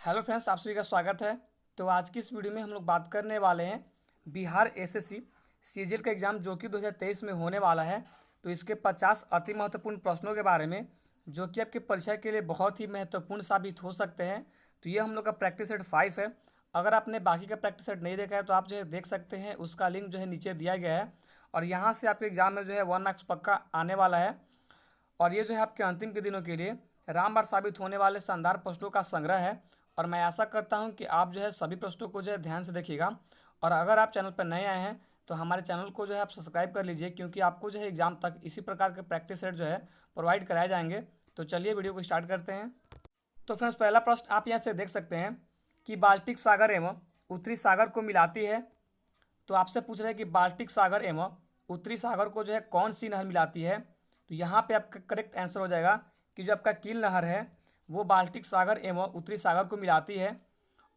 Hello friends, आप सभी का स्वागत है। तो आज की इस वीडियो में हम लोग बात करने वाले हैं बिहार एसएससी सीजीएल का एग्ज़ाम जो कि 2023 में होने वाला है। तो इसके 50 अति महत्वपूर्ण प्रश्नों के बारे में जो कि आपके परीक्षा के लिए बहुत ही महत्वपूर्ण साबित हो सकते हैं। तो ये हम लोग का प्रैक्टिस सेट 5 है। अगर आपने बाकी का प्रैक्टिस सेट नहीं देखा है तो आप जो है देख सकते हैं, उसका लिंक जो है नीचे दिया गया है। और यहाँ से आपके एग्ज़ाम में जो है 1 मार्क्स पक्का आने वाला है। और ये जो है आपके अंतिम के दिनों के लिए रामबाण साबित होने वाले शानदार प्रश्नों का संग्रह है। और मैं आशा करता हूं कि आप जो है सभी प्रश्नों को जो है ध्यान से देखिएगा। और अगर आप चैनल पर नए आए हैं तो हमारे चैनल को जो है आप सब्सक्राइब कर लीजिए, क्योंकि आपको जो है एग्जाम तक इसी प्रकार के प्रैक्टिस सेट जो है प्रोवाइड कराए जाएंगे। तो चलिए वीडियो को स्टार्ट करते हैं। तो फ्रेंड्स, पहला प्रश्न आप यहाँ से देख सकते हैं कि बाल्टिक सागर एवं उत्तरी सागर को मिलाती है। तो आपसे पूछ रहे हैं कि बाल्टिक सागर एवं उत्तरी सागर को जो है कौन सी नहर मिलाती है। तो यहाँ पे आपका करेक्ट आंसर हो जाएगा कि जो आपका कील नहर है वो बाल्टिक सागर एवं उत्तरी सागर को मिलाती है।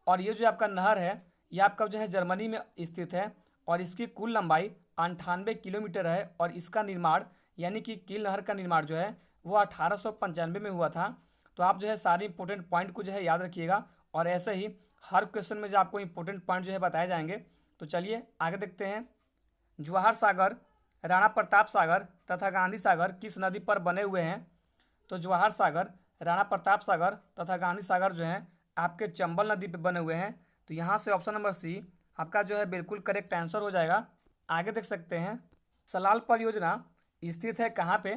और ये जो आपका नहर है ये आपका जो है जर्मनी में स्थित है और इसकी कुल लंबाई 98 किलोमीटर है। और इसका निर्माण यानी कि कील नहर का निर्माण जो है वो 1895 में हुआ था। तो आप जो है सारे इंपॉर्टेंट पॉइंट को जो है याद रखिएगा, और ऐसे ही हर क्वेश्चन में जो आपको इंपॉर्टेंट पॉइंट जो है बताए जाएंगे। तो चलिए आगे देखते हैं। जवाहर सागर, राणा प्रताप सागर तथा गांधी सागर किस नदी पर बने हुए हैं। तो जवाहर सागर, राणा प्रताप सागर तथा गांधी सागर जो हैं आपके चंबल नदी पर बने हुए हैं। तो यहाँ से ऑप्शन नंबर सी आपका जो है बिल्कुल करेक्ट आंसर हो जाएगा। आगे देख सकते हैं, सलाल परियोजना स्थित है कहाँ पे।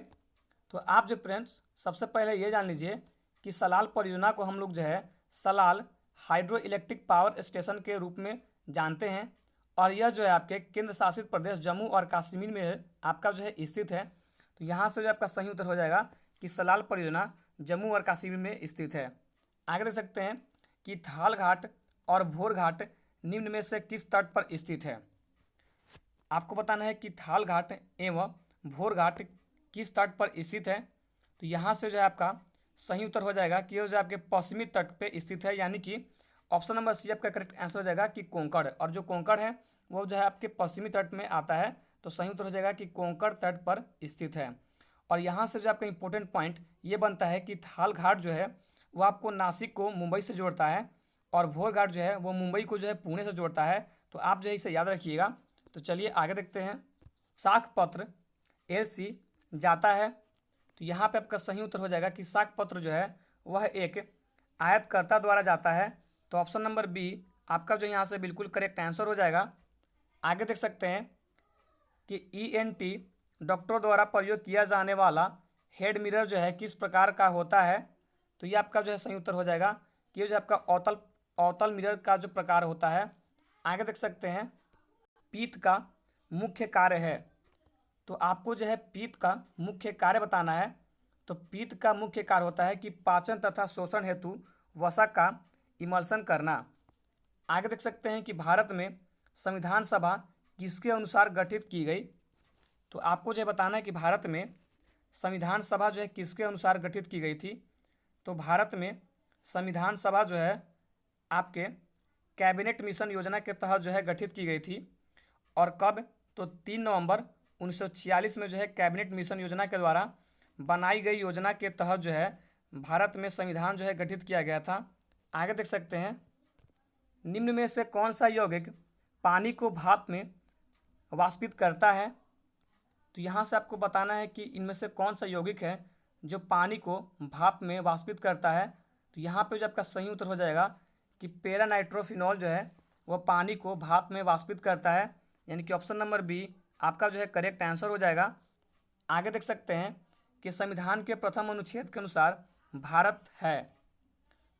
तो आप जो फ्रेंड्स सबसे पहले ये जान लीजिए कि सलाल परियोजना को हम लोग जो है Salal hydro electric power station के रूप में जानते हैं। और यह जो है आपके केंद्र शासित प्रदेश जम्मू और कश्मीर में आपका जो है स्थित है। तो यहाँ से जो आपका सही उत्तर हो जाएगा कि सलाल परियोजना जम्मू और कश्मीर में स्थित है। आगे देख सकते हैं कि थाल घाट और भोर घाट निम्न में से किस तट पर स्थित है। आपको बताना है कि थाल घाट एवं भोर घाट किस तट पर स्थित है। तो यहाँ से जो है आपका सही उत्तर हो जाएगा कि ये जो आपके पश्चिमी तट पे स्थित है, यानी कि ऑप्शन नंबर सी आपका करेक्ट आंसर हो जाएगा कि कोंकण। और जो कोंकण है वो जो है आपके पश्चिमी तट में आता है। तो सही उत्तर हो जाएगा कि कोंकण तट पर स्थित है। और यहाँ से जो आपका इंपॉर्टेंट पॉइंट ये बनता है कि थाल घाट जो है वो आपको नासिक को मुंबई से जोड़ता है, और भोर घाट जो है वो मुंबई को जो है पुणे से जोड़ता है। तो आप जो है इसे याद रखिएगा। तो चलिए आगे देखते हैं। साख पत्र एलसी जाता है। तो यहाँ पे आपका सही उत्तर हो जाएगा कि साख पत्र जो है वह एक आयतकर्ता द्वारा जाता है। तो ऑप्शन नंबर बी आपका जो यहाँ से बिल्कुल करेक्ट आंसर हो जाएगा। आगे देख सकते हैं कि ईएनटी डॉक्टरों द्वारा प्रयोग किया जाने वाला हेड मिरर जो है किस प्रकार का होता है। तो ये आपका जो है सही उत्तर हो जाएगा कि ये जो आपका अवतल अवतल मिरर का जो प्रकार होता है। आगे देख सकते हैं, पीत का मुख्य कार्य है। तो आपको जो है पीत का मुख्य कार्य बताना है। तो पीत का मुख्य कार्य होता है कि पाचन तथा शोषण हेतु वसा का इमल्सन करना। आगे देख सकते हैं कि भारत में संविधान सभा किसके अनुसार गठित की गई। तो आपको जो है बताना है कि भारत में संविधान सभा जो है किसके अनुसार गठित की गई थी। तो भारत में संविधान सभा जो है आपके कैबिनेट मिशन योजना के तहत जो है गठित की गई थी। और कब, तो 3 नवंबर 1946 में जो है कैबिनेट मिशन योजना के द्वारा बनाई गई योजना के तहत जो है भारत में संविधान जो है गठित किया गया था। आगे देख सकते हैं, निम्न में से कौन सा यौगिक पानी को भाप में वाष्पित करता है। तो यहाँ से आपको बताना है कि इनमें से कौन सा यौगिक है जो पानी को भाप में वाष्पित करता है। तो यहाँ पे जो आपका सही उत्तर हो जाएगा कि पेरानाइट्रोफिनॉल जो है वह पानी को भाप में वाष्पित करता है, यानी कि ऑप्शन नंबर बी आपका जो है करेक्ट आंसर हो जाएगा। आगे देख सकते हैं कि संविधान के प्रथम अनुच्छेद के अनुसार भारत है।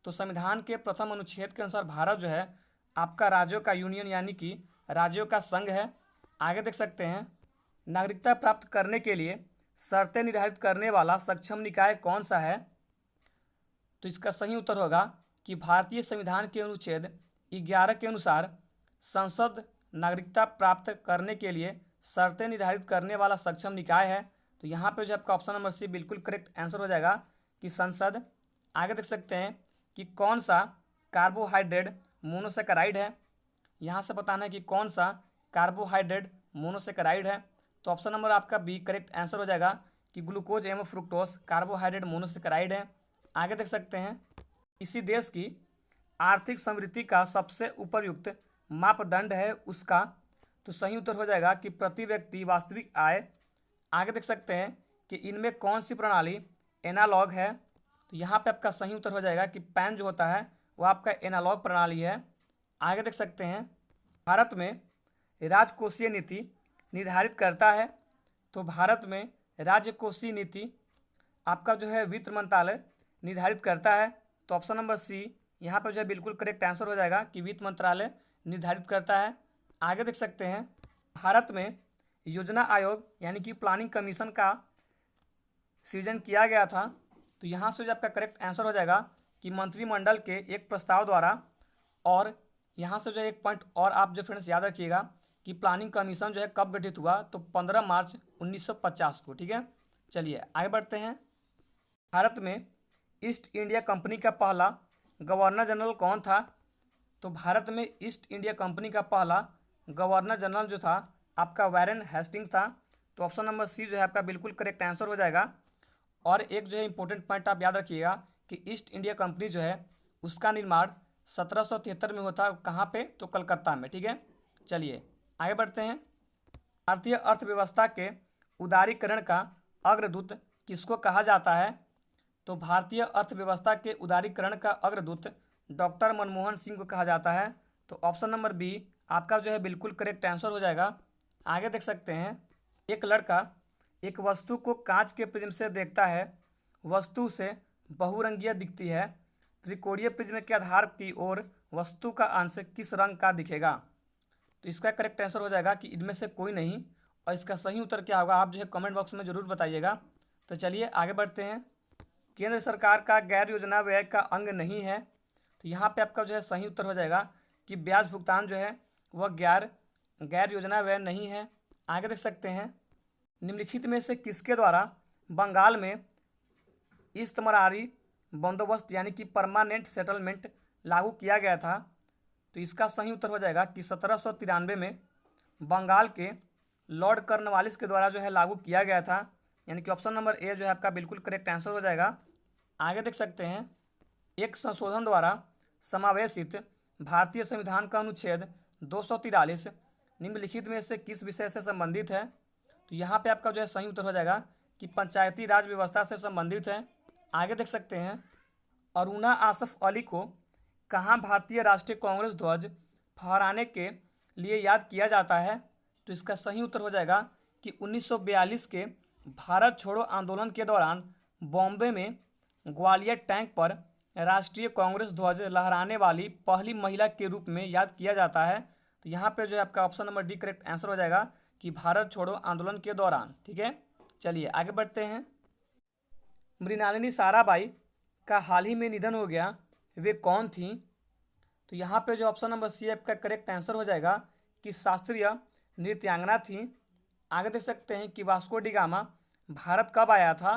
तो संविधान के प्रथम अनुच्छेद के अनुसार भारत जो है आपका राज्यों का यूनियन यानी कि राज्यों का संघ है। आगे देख सकते हैं, नागरिकता प्राप्त करने के लिए शर्तें निर्धारित करने वाला सक्षम निकाय कौन सा है। तो इसका सही उत्तर होगा कि भारतीय संविधान के अनुच्छेद 11 के अनुसार संसद नागरिकता प्राप्त करने के लिए शर्तें निर्धारित करने वाला सक्षम निकाय है। तो यहाँ पे जो आपका ऑप्शन नंबर सी बिल्कुल करेक्ट आंसर हो जाएगा कि संसद। आगे देख सकते हैं कि कौन सा कार्बोहाइड्रेट मोनोसेकेराइड है। यहाँ से बताना है कि कौन सा कार्बोहाइड्रेट मोनोसेकेराइड है। तो ऑप्शन नंबर आपका बी करेक्ट आंसर हो जाएगा कि ग्लूकोज एवं फ्रुक्टोज कार्बोहाइड्रेट मोनोसेकेराइड है। आगे देख सकते हैं, इसी देश की आर्थिक समृद्धि का सबसे उपयुक्त मापदंड है उसका, तो सही उत्तर हो जाएगा कि प्रति व्यक्ति वास्तविक आय। आगे देख सकते हैं कि इनमें कौन सी प्रणाली एनालॉग है, तो यहाँ पे आपका सही उत्तर हो जाएगा कि पैन जो होता है वो आपका एनालॉग प्रणाली है। आगे देख सकते हैं भारत में राजकोषीय नीति निर्धारित करता है, तो भारत में राजकोषीय नीति आपका जो है वित्त मंत्रालय निर्धारित करता है। तो ऑप्शन नंबर सी यहाँ पर जो है बिल्कुल करेक्ट आंसर हो जाएगा कि वित्त मंत्रालय निर्धारित करता है। आगे देख सकते हैं भारत में योजना आयोग यानी कि प्लानिंग कमीशन का सृजन किया गया था, तो यहाँ से जो आपका करेक्ट आंसर हो जाएगा कि मंत्रिमंडल के एक प्रस्ताव द्वारा। और यहाँ से जो है एक पॉइंट और आप जो फ्रेंड्स याद रखिएगा कि प्लानिंग कमीशन जो है कब गठित हुआ, तो 15 मार्च 1950 को। ठीक है, चलिए आगे बढ़ते हैं। भारत में ईस्ट इंडिया कंपनी का पहला गवर्नर जनरल कौन था, तो भारत में ईस्ट इंडिया कंपनी का पहला गवर्नर जनरल जो था आपका वैरेन हेस्टिंग्स था। तो ऑप्शन नंबर सी जो है आपका बिल्कुल करेक्ट आंसर हो जाएगा। और एक जो है इंपॉर्टेंट पॉइंट आप याद रखिएगा कि ईस्ट इंडिया कंपनी जो है उसका निर्माण 1773 में होता, कहाँ पे, तो कलकत्ता में। ठीक है, चलिए आगे बढ़ते हैं। भारतीय अर्थव्यवस्था के उदारीकरण का अग्रदूत किसको कहा जाता है, तो भारतीय अर्थव्यवस्था के उदारीकरण का अग्रदूत डॉक्टर मनमोहन सिंह को कहा जाता है। तो ऑप्शन नंबर बी आपका जो है बिल्कुल करेक्ट आंसर हो जाएगा। आगे देख सकते हैं एक लड़का एक वस्तु को कांच के प्रिज्म से देखता है, वस्तु से बहुरंगीय दिखती है, त्रिकोणीय प्रिज्म के आधार की ओर वस्तु का अंश किस रंग का दिखेगा, तो इसका करेक्ट आंसर हो जाएगा कि इनमें से कोई नहीं। और इसका सही उत्तर क्या होगा आप जो है कमेंट बॉक्स में ज़रूर बताइएगा। तो चलिए आगे बढ़ते हैं। केंद्र सरकार का गैर योजना व्यय का अंग नहीं है, तो यहाँ पे आपका जो है सही उत्तर हो जाएगा कि ब्याज भुगतान जो है वह गैर योजना व्यय नहीं है। आगे देख सकते हैं निम्नलिखित में से किसके द्वारा बंगाल में इस्तमरारी बंदोबस्त यानी कि परमानेंट सेटलमेंट लागू किया गया था, तो इसका सही उत्तर हो जाएगा कि 1793 में बंगाल के लॉर्ड कॉर्नवालिस के द्वारा जो है लागू किया गया था, यानी कि ऑप्शन नंबर ए जो है आपका बिल्कुल करेक्ट आंसर हो जाएगा। आगे देख सकते हैं एक संशोधन द्वारा समावेशित भारतीय संविधान का अनुच्छेद 243 निम्नलिखित में से किस विषय से संबंधित है, तो यहाँ पे आपका जो है सही उत्तर हो जाएगा कि पंचायती राज व्यवस्था से संबंधित है। आगे देख सकते हैं अरुणा आसफ अली को कहाँ भारतीय राष्ट्रीय कांग्रेस ध्वज फहराने के लिए याद किया जाता है, तो इसका सही उत्तर हो जाएगा कि 1942 के भारत छोड़ो आंदोलन के दौरान बॉम्बे में ग्वालियर टैंक पर राष्ट्रीय कांग्रेस ध्वज लहराने वाली पहली महिला के रूप में याद किया जाता है। तो यहाँ पे जो है आपका option number D correct answer हो जाएगा कि भारत छोड़ो आंदोलन के दौरान। ठीक है, चलिए आगे बढ़ते हैं। मृणालिनी साराभाई का हाल ही में निधन हो गया, वे कौन थी, तो यहाँ पे जो ऑप्शन नंबर सी आपका करेक्ट आंसर हो जाएगा कि शास्त्रीय नृत्यांगना थी। आगे देख सकते हैं कि वास्को डी गामा भारत कब आया था,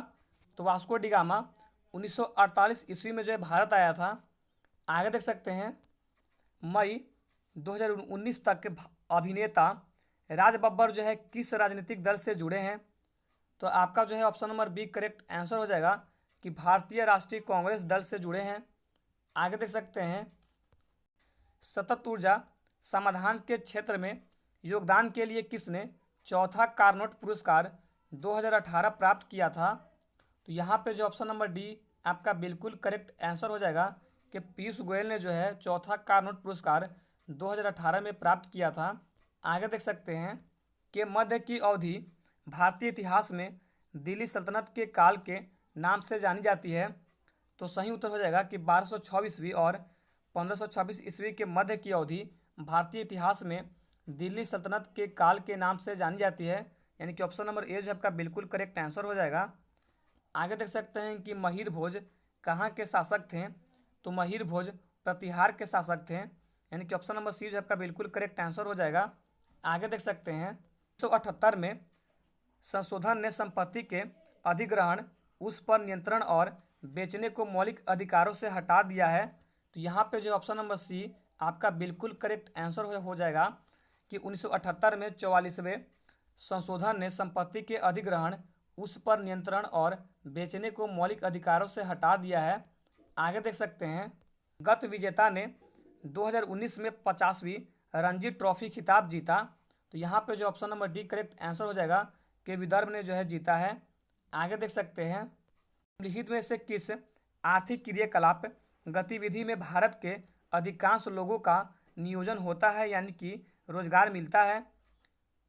तो वास्को डी गामा 1948 ईस्वी में जो है भारत आया था। आगे देख सकते हैं मई 2019 तक अभिनेता राज बब्बर जो है किस राजनीतिक दल से जुड़े हैं, तो आपका जो है option number B correct answer हो जाएगा कि भारतीय राष्ट्रीय कांग्रेस दल से जुड़े हैं। आगे देख सकते हैं सतत ऊर्जा समाधान के क्षेत्र में योगदान के लिए किसने चौथा कार्नोट पुरस्कार 2018 प्राप्त किया था, तो यहाँ पे जो ऑप्शन नंबर डी आपका बिल्कुल करेक्ट आंसर हो जाएगा कि पीयूष गोयल ने जो है चौथा कार्नोट पुरस्कार 2018 में प्राप्त किया था। आगे देख सकते हैं कि मध्य की अवधि भारतीय इतिहास में दिल्ली सल्तनत के काल के नाम से जानी जाती है, तो सही उत्तर हो जाएगा कि 1206 ईस्वी और 1526 ईस्वी के मध्य की अवधि भारतीय इतिहास में दिल्ली सल्तनत के काल के नाम से जानी जाती है, यानी कि ऑप्शन नंबर ए जो आपका बिल्कुल करेक्ट आंसर हो जाएगा। आगे देख सकते हैं कि महीर भोज कहाँ के शासक थे, तो महीर भोज प्रतिहार के शासक थे, यानी कि ऑप्शन नंबर सी जो आपका बिल्कुल करेक्ट आंसर हो जाएगा। आगे देख सकते हैं 1978 में संशोधन ने संपत्ति के अधिग्रहण, उस पर नियंत्रण और बेचने को मौलिक अधिकारों से हटा दिया है, तो यहाँ पे जो ऑप्शन नंबर सी आपका बिल्कुल करेक्ट आंसर हो जाएगा कि 1978 में 44वें संशोधन ने संपत्ति के अधिग्रहण, उस पर नियंत्रण और बेचने को मौलिक अधिकारों से हटा दिया है। आगे देख सकते हैं गत विजेता ने 2019 में 50वीं रणजी ट्रॉफी खिताब जीता। तो यहाँ पे जो option number D correct answer हो जाएगा कि विदर्भ ने जो है जीता है। आगे देख सकते हैं, निम्नलिखित में से किस आर्थिक क्रियाकलाप गतिविधि में भारत के अधिकांश लोगों का नियोजन होता है यानी कि रोजगार मिलता है।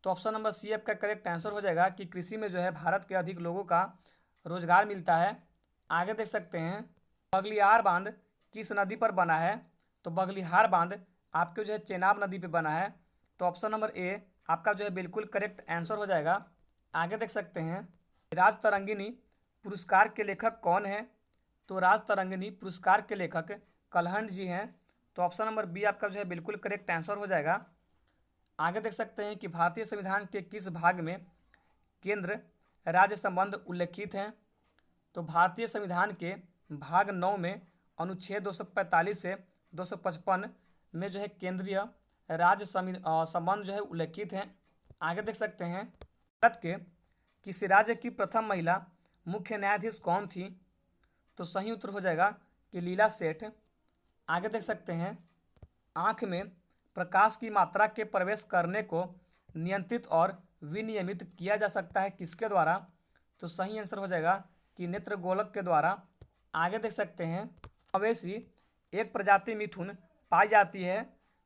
तो ऑप्शन नंबर सी आपका करेक्ट आंसर हो जाएगा कि कृषि में जो है भारत के अधिक लोगों का रोजगार मिलता है। आगे देख सकते हैं, बगलियार बांध किस नदी पर बना है। तो बगलिहार बांध आपके जो है चेनाब नदी पे बना है। तो ऑप्शन नंबर ए आपका जो है बिल्कुल करेक्ट आंसर हो जाएगा। आगे देख सकते हैं, राज तरंगिनी पुरस्कार के लेखक कौन है। तो राज तरंगिनी पुरस्कार के लेखक कलहंड जी हैं। तो ऑप्शन नंबर बी आपका जो है बिल्कुल करेक्ट आंसर हो जाएगा। आगे देख सकते हैं कि भारतीय संविधान के किस भाग में केंद्र राज्य संबंध उल्लेखित हैं। तो भारतीय संविधान के भाग 9 में अनुच्छेद 245 से 255 में जो है केंद्रीय राज्य संबंध जो है उल्लेखित हैं। आगे देख सकते हैं, भारत के किस राज्य की प्रथम महिला मुख्य न्यायाधीश कौन थी। तो सही उत्तर हो जाएगा कि लीला सेठ। आगे देख सकते हैं, आँख में प्रकाश की मात्रा के प्रवेश करने को नियंत्रित और विनियमित किया जा सकता है किसके द्वारा। तो सही आंसर हो जाएगा कि नेत्र गोलक के द्वारा। आगे देख सकते हैं, मवेशी एक प्रजाति मिथुन पाई जाती है।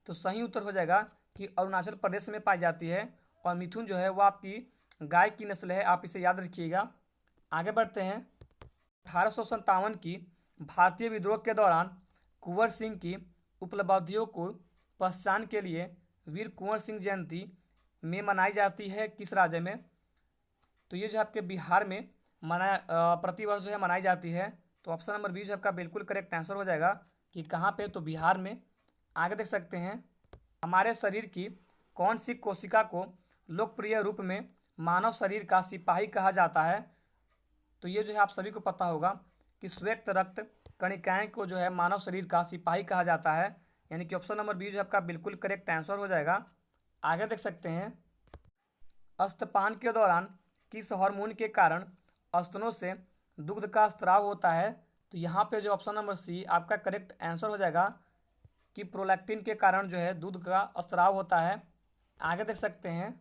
तो सही उत्तर हो जाएगा कि अरुणाचल प्रदेश में पाई जाती है और मिथुन जो है वो आपकी गाय की नस्ल है, आप इसे याद रखिएगा। आगे बढ़ते हैं, 1857 की भारतीय विद्रोह के दौरान कुंवर सिंह की उपलब्धियों को पहचान के लिए वीर कुंवर सिंह जयंती में मनाई जाती है किस राज्य में। तो ये जो आपके बिहार में प्रतिवर्ष जो है मनाई जाती है। तो ऑप्शन नंबर बी जो आपका बिल्कुल करेक्ट आंसर हो जाएगा कि कहाँ पे, तो बिहार में। आगे देख सकते हैं, हमारे शरीर की कौन सी कोशिका को लोकप्रिय रूप में मानव शरीर का सिपाही कहा जाता है। तो ये जो है आप सभी को पता होगा कि श्वेत रक्त कणिकाएं को जो है मानव शरीर का सिपाही कहा जाता है, यानी कि ऑप्शन नंबर बी जो आपका बिल्कुल करेक्ट आंसर हो जाएगा। आगे देख सकते हैं, स्तनपान के दौरान किस हार्मोन के कारण स्तनों से दुग्ध का स्राव होता है। तो यहाँ पे जो ऑप्शन नंबर सी आपका करेक्ट आंसर हो जाएगा कि प्रोलैक्टिन के कारण जो है दूध का स्राव होता है। आगे देख सकते हैं,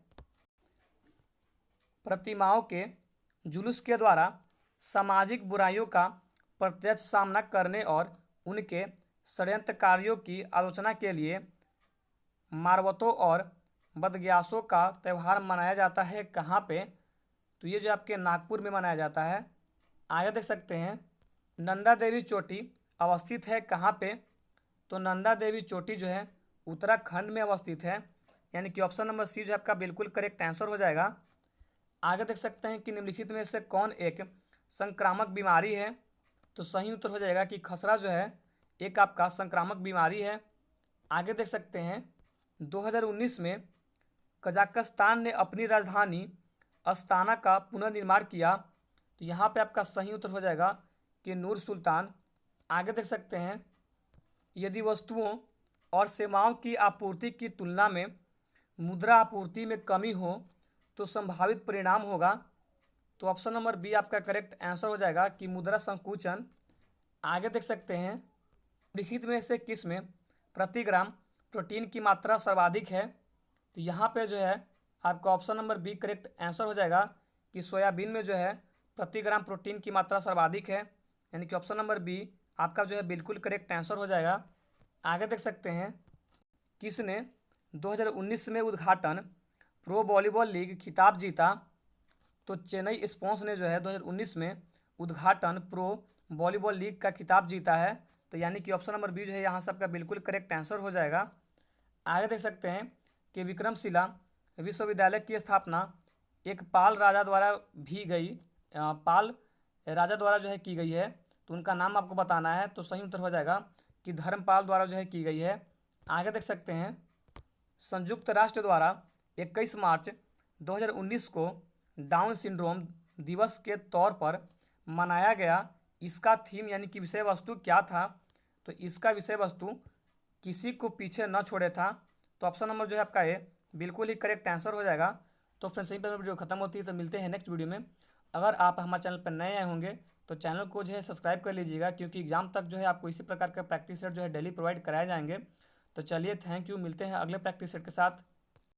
प्रतिमाओं के जुलूस के द्वारा सामाजिक बुराइयों का प्रत्यक्ष सामना करने और उनके षड्यंत्रकारियों की आलोचना के लिए मारवतों और बदग्यासों का त्यौहार मनाया जाता है कहाँ पे। तो ये जो आपके नागपुर में मनाया जाता है। आगे देख सकते हैं, नंदा देवी चोटी अवस्थित है कहाँ पे। तो नंदा देवी चोटी जो है उत्तराखंड में अवस्थित है, यानी कि ऑप्शन नंबर सी जो आपका बिल्कुल करेक्ट आंसर हो जाएगा। आगे देख सकते हैं कि निम्नलिखित में से कौन एक संक्रामक बीमारी है। तो सही उत्तर हो जाएगा कि खसरा जो है एक आपका संक्रामक बीमारी है। आगे देख सकते हैं, 2019 में कजाकिस्तान ने अपनी राजधानी अस्ताना का पुनर्निर्माण किया। तो यहाँ पे आपका सही उत्तर हो जाएगा कि नूर सुल्तान। आगे देख सकते हैं, यदि वस्तुओं और सेवाओं की आपूर्ति की तुलना में मुद्रा आपूर्ति में कमी हो तो संभावित परिणाम होगा। तो ऑप्शन नंबर बी आपका करेक्ट आंसर हो जाएगा कि मुद्रा संकुचन। आगे देख सकते हैं, लिखित में से किस में प्रति ग्राम प्रोटीन की मात्रा सर्वाधिक है। तो यहाँ पे जो है आपका option number B correct answer हो जाएगा कि सोयाबीन में जो है प्रति ग्राम प्रोटीन की मात्रा सर्वाधिक है, यानी कि ऑप्शन नंबर बी आपका जो है बिल्कुल करेक्ट आंसर हो जाएगा। आगे देख सकते हैं, किसने 2019 में उद्घाटन प्रो वॉलीबॉल लीग खिताब जीता। तो चेन्नई स्पोर्ट्स ने जो है 2019 में उद्घाटन प्रो वॉलीबॉल लीग का खिताब जीता है। तो यानी कि ऑप्शन नंबर बी जो है यहाँ से आपका बिल्कुल करेक्ट आंसर हो जाएगा। आगे देख सकते हैं कि विक्रमशिला विश्वविद्यालय की स्थापना एक पाल राजा द्वारा पाल राजा द्वारा जो है की गई है। तो उनका नाम आपको बताना है। तो सही उत्तर हो जाएगा कि धर्मपाल द्वारा जो है की गई है। आगे देख सकते हैं, संयुक्त राष्ट्र द्वारा 21 मार्च 2019 को डाउन सिंड्रोम दिवस के तौर पर मनाया गया, इसका थीम यानी कि विषय वस्तु क्या था। तो इसका विषय वस्तु किसी को पीछे न छोड़े था। तो ऑप्शन नंबर जो है आपका ए बिल्कुल ही करेक्ट आंसर हो जाएगा। तो फ्रेंड्स यहीं पर वीडियो खत्म होती है, तो मिलते हैं नेक्स्ट वीडियो में। अगर आप हमारे चैनल पर नए आए होंगे तो चैनल को जो है सब्सक्राइब कर लीजिएगा, क्योंकि एग्ज़ाम तक जो है आपको इसी प्रकार का प्रैक्टिस सेट जो है डेली प्रोवाइड कराए जाएंगे। तो चलिए, थैंक यू, मिलते हैं अगले प्रैक्टिस सेट के साथ।